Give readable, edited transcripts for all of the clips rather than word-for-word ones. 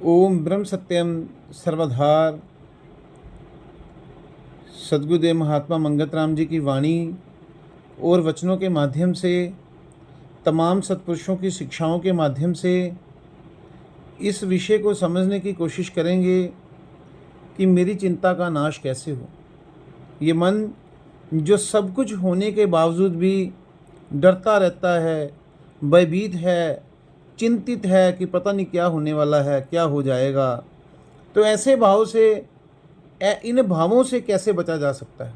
ओम ब्रह्म सत्यम सर्वधार सद्गुरुदेव महात्मा मंगत राम जी की वाणी और वचनों के माध्यम से, तमाम सत्पुरुषों की शिक्षाओं के माध्यम से इस विषय को समझने की कोशिश करेंगे कि मेरी चिंता का नाश कैसे हो। ये मन जो सब कुछ होने के बावजूद भी डरता रहता है, भयभीत है, चिंतित है कि पता नहीं क्या होने वाला है, क्या हो जाएगा, तो ऐसे भाव से, इन भावों से कैसे बचा जा सकता है?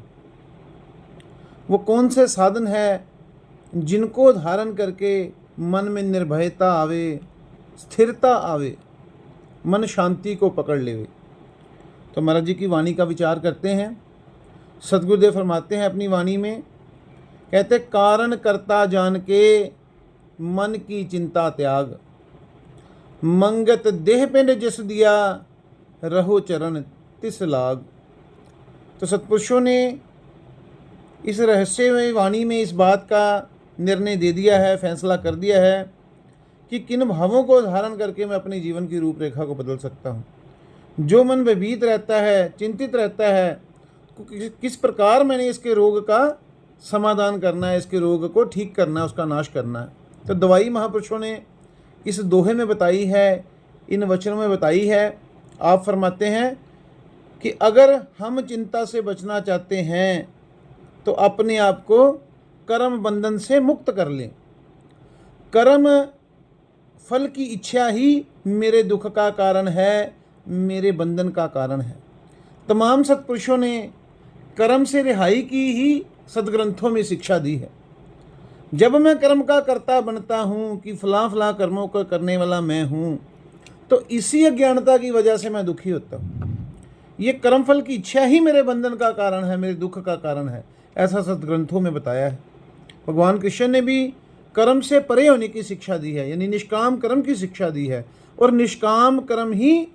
वो कौन से साधन है जिनको धारण करके मन में निर्भयता आवे, स्थिरता आवे, मन शांति को पकड़ लेवे? तो महाराज जी की वाणी का विचार करते हैं। सद्गुरुदेव फरमाते हैं अपनी वाणी में, कहते कारण करता जान के मन की चिंता त्याग, मंगत देह पिंड जिस दिया रहो चरण तिस लाग। तो सत्पुरुषों ने इस रहस्यमय वाणी में इस बात का निर्णय दे दिया है, फैसला कर दिया है कि किन भावों को धारण करके मैं अपने जीवन की रूपरेखा को बदल सकता हूँ। जो मन भयभीत रहता है, चिंतित रहता है, किस प्रकार मैंने इसके रोग का समाधान करना है, इसके रोग को ठीक करना है, उसका नाश करना है। तो दवाई महापुरुषों ने इस दोहे में बताई है, इन वचनों में बताई है। आप फरमाते हैं कि अगर हम चिंता से बचना चाहते हैं तो अपने आप को कर्म बंधन से मुक्त कर लें। कर्म फल की इच्छा ही मेरे दुख का कारण है, मेरे बंधन का कारण है। तमाम सत्पुरुषों ने कर्म से रिहाई की ही सदग्रंथों में शिक्षा दी है। जब मैं कर्म का कर्ता बनता हूँ कि फलां फलां कर्मों को करने वाला मैं हूँ, तो इसी अज्ञानता की वजह से मैं दुखी होता हूँ। ये कर्मफल की इच्छा ही मेरे बंधन का कारण है, मेरे दुख का कारण है, ऐसा सदग्रंथों में बताया है। भगवान कृष्ण ने भी कर्म से परे होने की शिक्षा दी है, यानी निष्काम कर्म की शिक्षा दी है। और निष्काम कर्म ही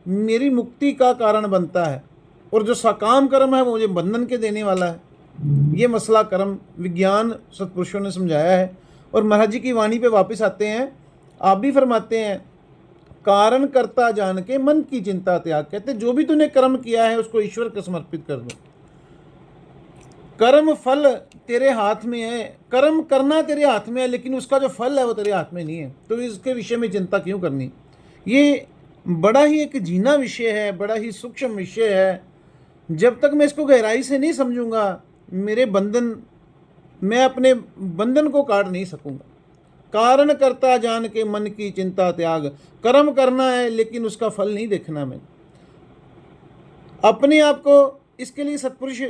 मेरी मुक्ति का कारण बनता है, और जो सकाम कर्म है वो मुझे बंधन के देने वाला है। ये मसला कर्म विज्ञान सत्पुरुषों ने समझाया है। और महाराज जी की वाणी पे वापस आते हैं। आप भी फरमाते हैं, कारण करता जान के मन की चिंता त्याग। कहते जो भी तूने कर्म किया है उसको ईश्वर को समर्पित कर दो। कर्म फल तेरे हाथ में है, कर्म करना तेरे हाथ में है, लेकिन उसका जो फल है वो तेरे हाथ में नहीं है, तो इसके विषय में चिंता क्यों करनी। ये बड़ा ही एक जीना विषय है, बड़ा ही सूक्ष्म विषय है। जब तक मैं इसको गहराई से नहीं समझूंगा, मेरे बंधन, मैं अपने बंधन को काट नहीं सकूंगा। कारण करता जान के मन की चिंता त्याग। कर्म करना है लेकिन उसका फल नहीं देखना। मैं अपने आप को, इसके लिए सत्पुरुष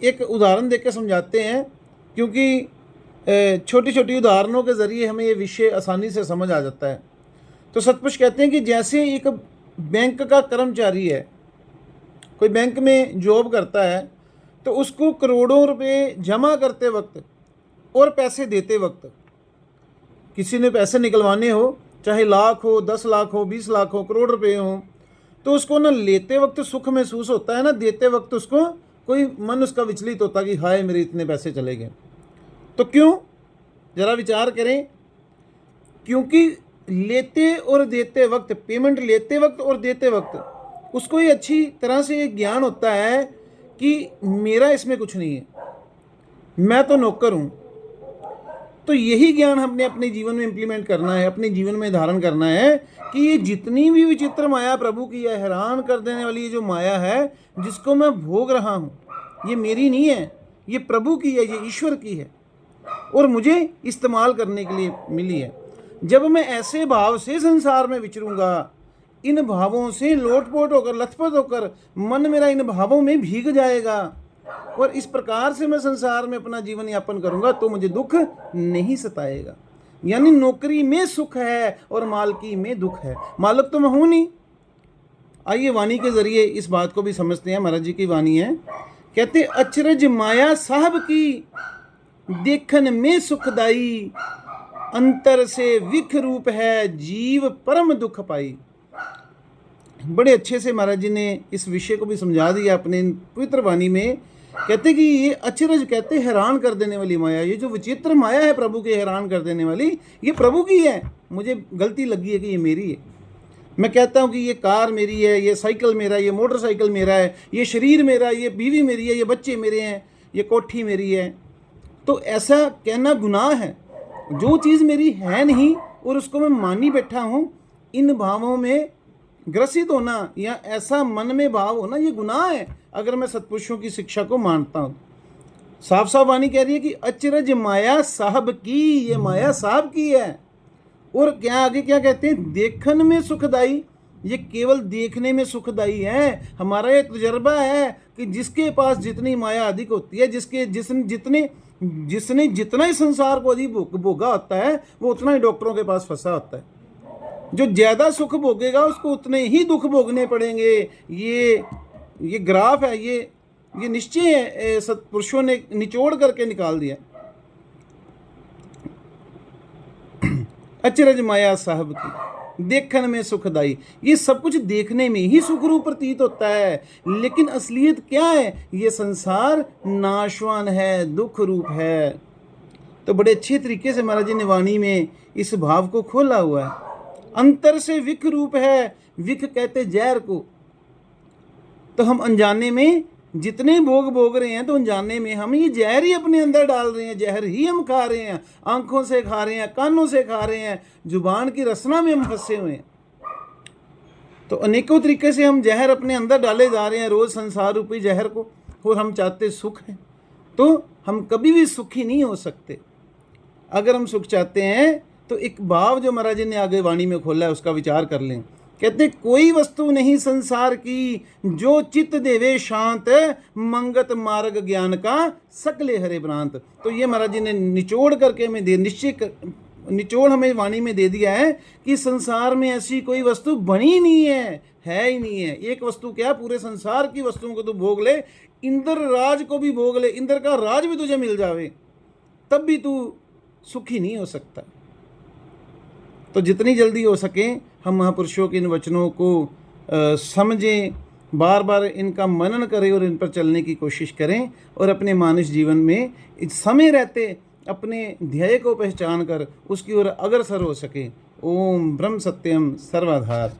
एक उदाहरण देकर समझाते हैं, क्योंकि छोटी छोटी उदाहरणों के ज़रिए हमें ये विषय आसानी से समझ आ जाता है। तो सत्पुरुष कहते हैं कि जैसे एक बैंक का कर्मचारी है, कोई बैंक में जॉब करता है, तो उसको करोड़ों रुपए जमा करते वक्त और पैसे देते वक्त, किसी ने पैसे निकलवाने हो, चाहे लाख हो, 10 लाख हो, 20 लाख हो, करोड़ रुपए हो, तो उसको ना लेते वक्त सुख महसूस होता है, ना देते वक्त उसको कोई मन उसका विचलित होता कि हाय मेरे इतने पैसे चले गए। तो क्यों? जरा विचार करें। क्योंकि लेते और देते वक्त, पेमेंट लेते वक्त और देते वक्त उसको ये अच्छी तरह से ये ज्ञान होता है कि मेरा इसमें कुछ नहीं है, मैं तो नौकर हूँ। तो यही ज्ञान हमने अपने जीवन में इम्प्लीमेंट करना है, अपने जीवन में धारण करना है कि ये जितनी भी विचित्र माया प्रभु की है, हैरान कर देने वाली ये जो माया है जिसको मैं भोग रहा हूँ, ये मेरी नहीं है, ये प्रभु की है, ये ईश्वर की है, और मुझे इस्तेमाल करने के लिए मिली है। जब मैं ऐसे भाव से संसार में विचरूंगा, इन भावों से लोटपोट होकर, लथपथ होकर मन मेरा इन भावों में भीग जाएगा, और इस प्रकार से मैं संसार में अपना जीवन यापन करूंगा, तो मुझे दुख नहीं सताएगा। यानी नौकरी में सुख है और मालकी में दुख है, मालिक तो मैं हूं नहीं। आइए वाणी के जरिए इस बात को भी समझते हैं। महाराज जी की वाणी है, कहते अचरज माया साहब की देखन में सुखदाई, अंतर से विख रूप है जीव परम दुख पाई। बड़े अच्छे से महाराज जी ने इस विषय को भी समझा दिया अपने पवित्र वाणी में। कहते कि ये अचरज, कहते हैरान कर देने वाली माया, ये जो विचित्र माया है प्रभु के हैरान कर देने वाली, ये प्रभु की है, मुझे गलती लगी है कि ये मेरी है। मैं कहता हूँ कि ये कार मेरी है, ये साइकिल मेरा है, ये मोटरसाइकिल मेरा है, ये शरीर मेरा है, ये बीवी मेरी है, ये बच्चे मेरे हैं, ये कोठी मेरी है, तो ऐसा कहना गुनाह है। जो चीज़ मेरी है नहीं और उसको मैं मानी बैठा हूँ, इन भावों में ग्रसित होना या ऐसा मन में भाव होना ये गुनाह है अगर मैं सत्पुरुषों की शिक्षा को मानता हूँ। साफ साफ वाणी कह रही है कि अचरज माया साहब की, ये माया साहब की है। और क्या आगे क्या कहते हैं, देखन में सुखदाई, ये केवल देखने में सुखदाई है। हमारा ये तजर्बा है कि जिसके पास जितनी माया अधिक होती है, जिसने जितना ही संसार को अधिक भोगा होता है, वो उतना ही डॉक्टरों के पास फंसा होता है। जो ज़्यादा सुख भोगेगा उसको उतने ही दुख भोगने पड़ेंगे। ये ग्राफ है, ये निश्चय है, सत्पुरुषों ने निचोड़ करके निकाल दिया। अचरज माया साहब की, देखन में सुखदाई, ये सब कुछ देखने में ही सुख रूप प्रतीत होता है, लेकिन असलियत क्या है, ये संसार नाशवान है, दुख रूप है। तो बड़े अच्छे तरीके से महाराज जी ने वाणी में इस भाव को खोला हुआ है। अंतर से विख रूप है, विख कहते जहर को। तो हम अनजाने में जितने भोग रहे हैं, तो अनजाने में हम ये जहर ही अपने अंदर डाल रहे हैं, जहर ही हम खा रहे हैं, आंखों से खा रहे हैं, कानों से खा रहे हैं, जुबान की रसना में हम फंसे हुए हैं। तो अनेकों तरीके से हम जहर अपने अंदर डाले जा रहे हैं, रोज संसार रूपी जहर को, और हम चाहते सुख है। तो हम कभी भी सुखी नहीं हो सकते। अगर हम सुख चाहते हैं तो एक भाव जो महाराज जी ने आगे वाणी में खोला है उसका विचार कर लें। कहते कोई वस्तु नहीं संसार की, जो चित्त देवे शांत, मंगत मार्ग ज्ञान का सकले हरे भ्रांत। तो ये महाराज जी ने निचोड़ करके हमें निचोड़ हमें वाणी में दे दिया है कि संसार में ऐसी कोई वस्तु बनी नहीं है ही नहीं है। एक वस्तु क्या, पूरे संसार की वस्तुओं को तो भोग ले, इंद्र राज को भी भोग ले, इंद्र का राज भी तुझे मिल जावे, तब भी तू सुखी नहीं हो सकता। तो जितनी जल्दी हो सके हम महापुरुषों के इन वचनों को समझें, बार बार इनका मनन करें और इन पर चलने की कोशिश करें, और अपने मानस जीवन में समय रहते अपने ध्येय को पहचान कर उसकी ओर अग्रसर हो सके। ओम ब्रह्म सत्यम सर्वाधार।